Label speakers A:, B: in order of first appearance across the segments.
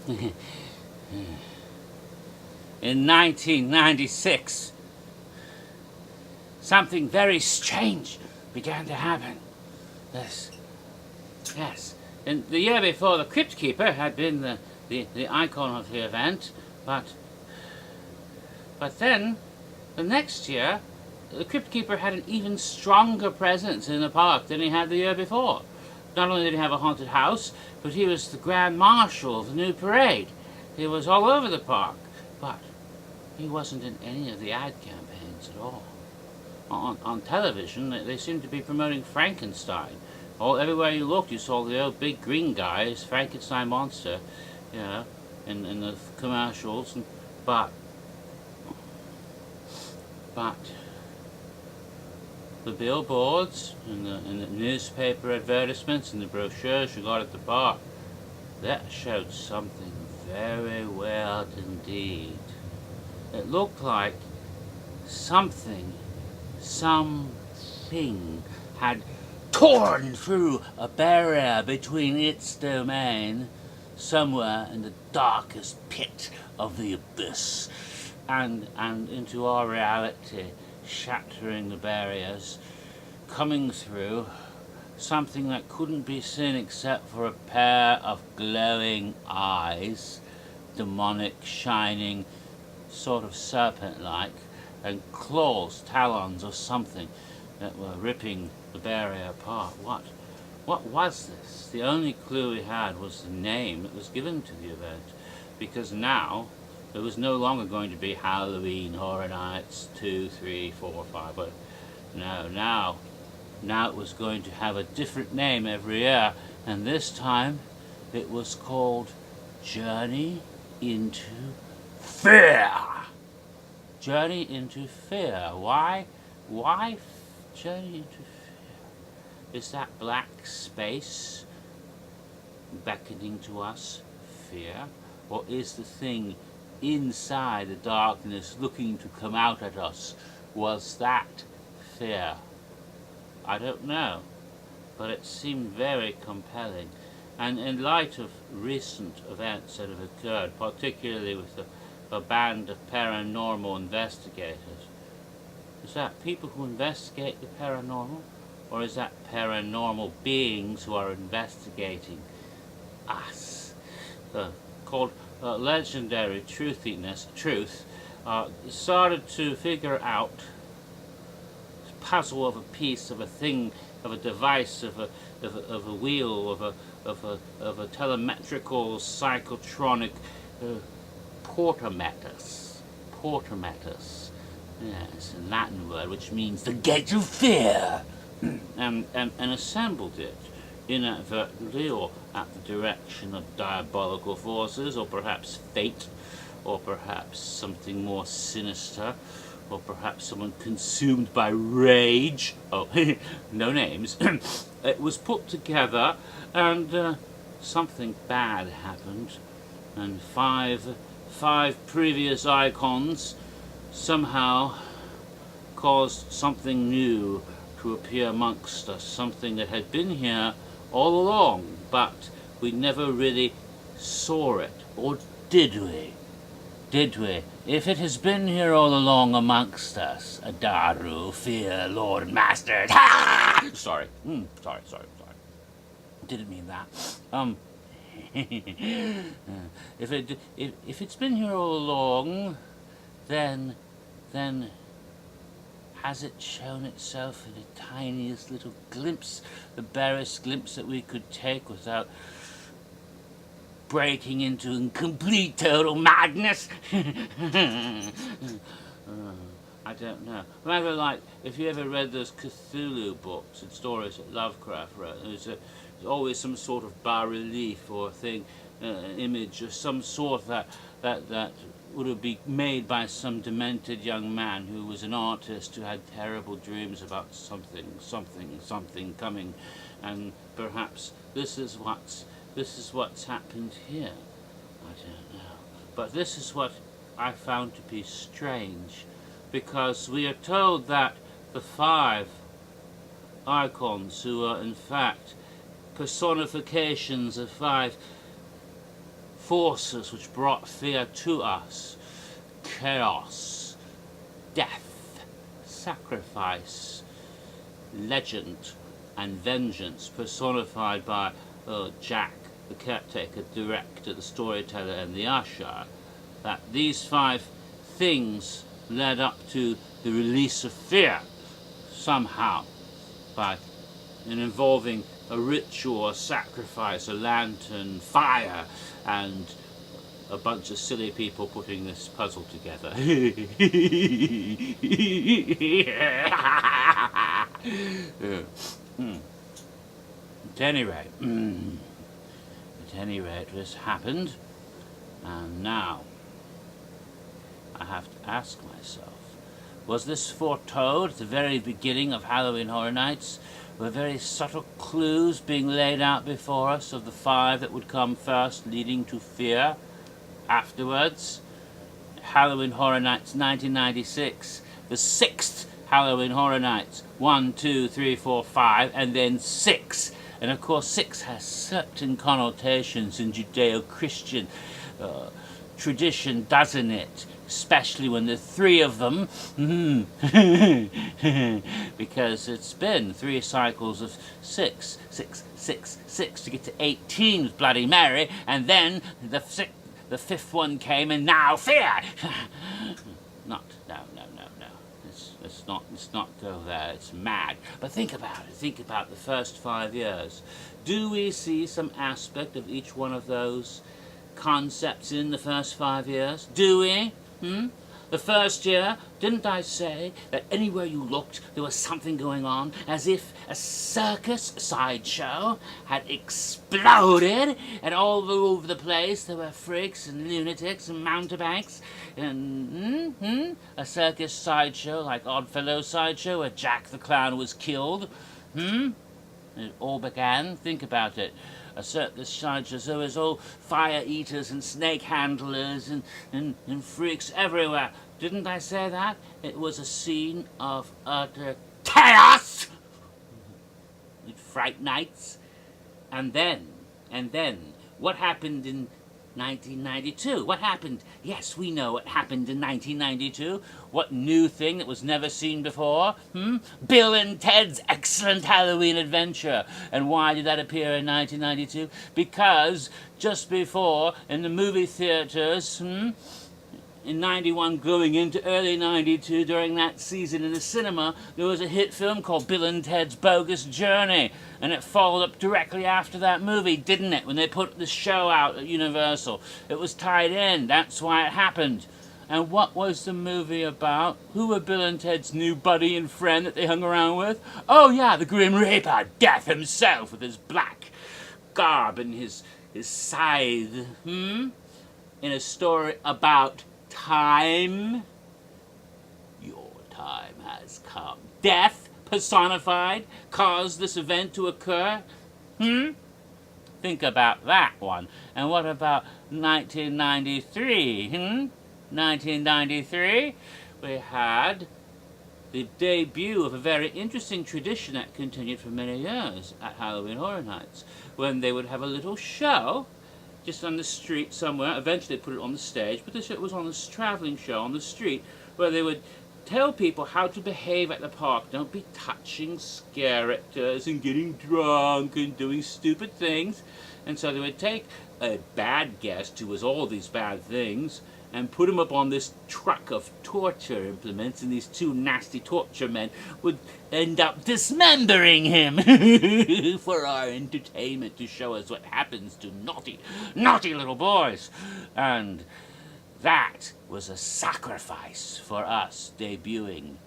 A: In 1996, something very strange began to happen. Yes. And the year before, the Crypt Keeper had been the icon of the event, but then, the next year, the Crypt Keeper had an even stronger presence in the park than he had the year before. Not only did he have a haunted house, but he was the Grand Marshal of the new parade. He was all over the park, but he wasn't in any of the ad campaigns at all. On television, they seemed to be promoting Frankenstein. Everywhere you looked, you saw the old big green guy, his Frankenstein monster, you know, in the commercials. But the billboards and the newspaper advertisements and the brochures you got at the park, that showed something very weird indeed. It looked like something had torn through a barrier between its domain somewhere in the darkest pit of the abyss and into our reality, shattering the barriers, coming through something that couldn't be seen except for a pair of glowing eyes, demonic, shining, sort of serpent-like, and claws, talons or something that were ripping the barrier apart. What was this? The only clue we had was the name that was given to the event, because now it was no longer going to be Halloween Horror Nights 2, 3, 4, 5, but no, now it was going to have a different name every year, and this time it was called Journey into Fear. Journey into Fear. Why Journey into Fear? Is that black space beckoning to us fear? Or is the thing inside the darkness looking to come out at us, was that fear? I don't know, but it seemed very compelling. And in light of recent events that have occurred, particularly with a band of paranormal investigators, is that people who investigate the paranormal, or is that paranormal beings who are investigating us? Called legendary truthiness, started to figure out puzzle of a piece, of a thing, of a device, of a wheel, of a telemetrical psychotronic portametus. Yes, a Latin word which means the gate of fear, and assembled it inadvertently, or at the direction of diabolical forces, or perhaps fate, or perhaps something more sinister, or perhaps someone consumed by rage. Oh, no names. It was put together, and something bad happened, and five previous icons somehow caused something new to appear amongst us, something that had been here all along, but we never really saw it. Or did we? Did we? If it has been here all along amongst us, Adaru, fear, Lord, Master. Sorry. Sorry. Didn't mean that. If it's been here all along, then has it shown itself in the tiniest little glimpse, the barest glimpse that we could take without breaking into complete total madness? I don't know. Rather like, if you ever read those Cthulhu books and stories that Lovecraft wrote, there's always some sort of bas-relief or thing, image or some sort that would have been made by some demented young man who was an artist who had terrible dreams about something coming, and perhaps this is what's happened here. I don't know, but this is what I found to be strange, because we are told that the 5 icons, who are in fact personifications of 5 forces which brought fear to us. Chaos, death, sacrifice, legend, and vengeance, personified by Jack, the caretaker, director, the storyteller, and the usher. That these 5 things led up to the release of fear, somehow, involving a ritual, a sacrifice, a lantern, fire, and a bunch of silly people putting this puzzle together. At any rate, this happened, and now I have to ask myself, was this foretold at the very beginning of Halloween Horror Nights? Were very subtle clues being laid out before us of the 5 that would come first, leading to fear afterwards? Halloween Horror Nights 1996, the 6th Halloween Horror Nights. 1, 2, 3, 4, 5, and then 6. And of course 6 has certain connotations in Judeo-Christian tradition, doesn't it? Especially when there's 3 of them. Because it's been 3 cycles of 6, 6, 6, 6 to get to 18 with Bloody Mary, and then the 5th one came, and now fear. No. Let's not go there. It's mad. But think about it. Think about the first 5 years. Do we see some aspect of each one of those concepts in the first 5 years? Do we? The first year, didn't I say that anywhere you looked there was something going on, as if a circus sideshow had exploded, and all over the place there were freaks and lunatics and mountebanks, and a circus sideshow like Oddfellows sideshow where Jack the Clown was killed? It all began. Think about it. A circus sideshow, so there's all fire eaters and snake handlers and freaks everywhere. Didn't I say that? It was a scene of utter chaos with Fright Nights. And then, what happened in 1992? What happened? Yes, we know what happened in 1992. What new thing that was never seen before? Bill and Ted's Excellent Halloween Adventure. And why did that appear in 1992? Because just before, in the movie theaters, in 91 going into early 92, during that season in the cinema, there was a hit film called Bill and Ted's Bogus Journey, and it followed up directly after that movie, didn't it, when they put the show out at Universal? It was tied in. That's why it happened. And what was the movie about? Who were Bill and Ted's new buddy and friend that they hung around with? Oh yeah, the Grim Reaper, Death himself, with his black garb and his scythe. In a story about time. Your time has come. Death, personified, caused this event to occur. Think about that one. And what about 1993? 1993, we had the debut of a very interesting tradition that continued for many years at Halloween Horror Nights, when they would have a little show just on the street somewhere. Eventually they put it on the stage, but this was on this traveling show on the street, where they would tell people how to behave at the park. Don't be touching scare actors and getting drunk and doing stupid things. And so they would take a bad guest who was all these bad things and put him up on this truck of torture implements, and these 2 nasty torture men would end up dismembering him for our entertainment, to show us what happens to naughty little boys. And that was a sacrifice for us debuting.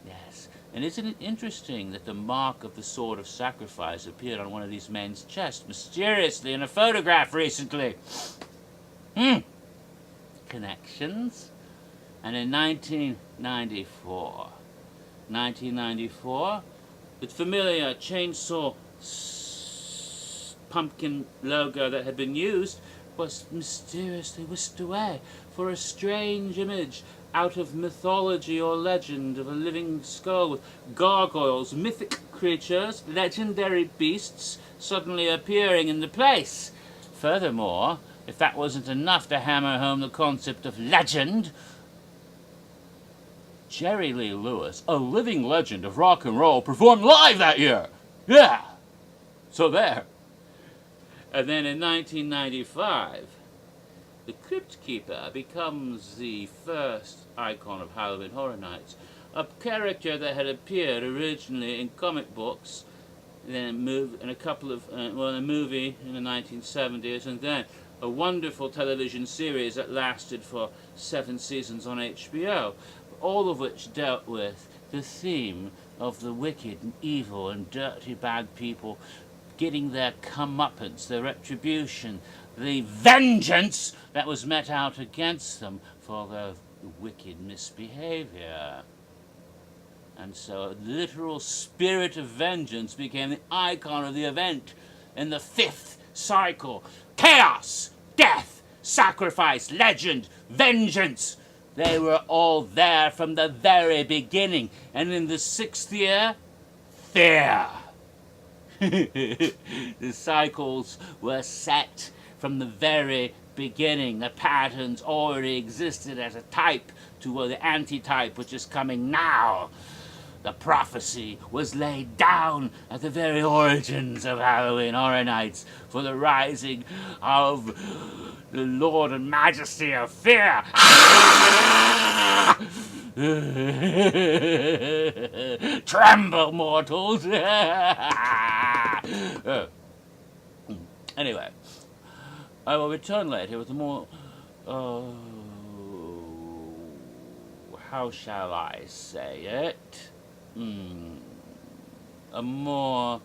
A: Yes. And isn't it interesting that the mark of the sword of sacrifice appeared on one of these men's chests mysteriously in a photograph recently? Connections. And in 1994, the familiar chainsaw pumpkin logo that had been used was mysteriously whisked away for a strange image out of mythology or legend of a living skull with gargoyles, mythic creatures, legendary beasts suddenly appearing in the place. Furthermore, if that wasn't enough to hammer home the concept of legend, Jerry Lee Lewis, a living legend of rock and roll, performed live that year. Yeah. So there. And then in 1995, the Crypt Keeper becomes the first icon of Halloween Horror Nights. A character that had appeared originally in comic books, then in a couple of, in a movie in the 1970s, and then a wonderful television series that lasted for 7 seasons on HBO, all of which dealt with the theme of the wicked and evil and dirty bad people getting their comeuppance, their retribution, the vengeance that was met out against them for their wicked misbehavior. And so the literal spirit of vengeance became the icon of the event in the 5th cycle. Chaos, death, sacrifice, legend, vengeance. They were all there from the very beginning. And in the 6th year, fear. The cycles were set from the very beginning. The patterns already existed as a type to the antitype which is coming now. The prophecy was laid down at the very origins of Halloween Horror Nights for the rising of the Lord and Majesty of Fear. Tremble, mortals! Anyway, I will return later with a more, how shall I say it? A more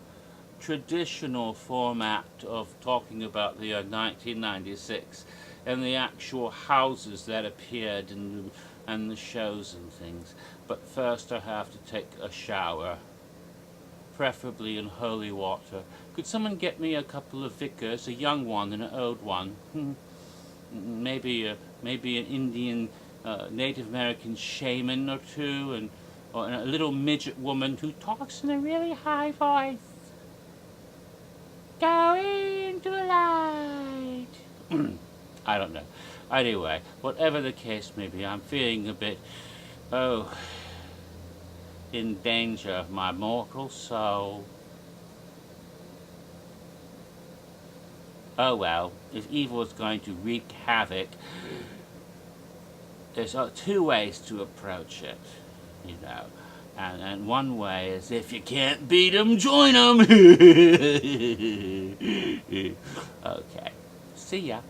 A: traditional format of talking about the year 1996 and the actual houses that appeared and the shows and things. But first I have to take a shower, preferably in holy water. Could someone get me a couple of vicars, a young one and an old one? Maybe an Indian, Native American shaman or two, or a little midget woman who talks in a really high voice. Go into the light. I don't know. Anyway, whatever the case may be, I'm feeling a bit, in danger of my mortal soul. Oh well, if evil is going to wreak havoc, there's 2 ways to approach it, you know. And one way is, if you can't beat 'em, join 'em. Okay, see ya.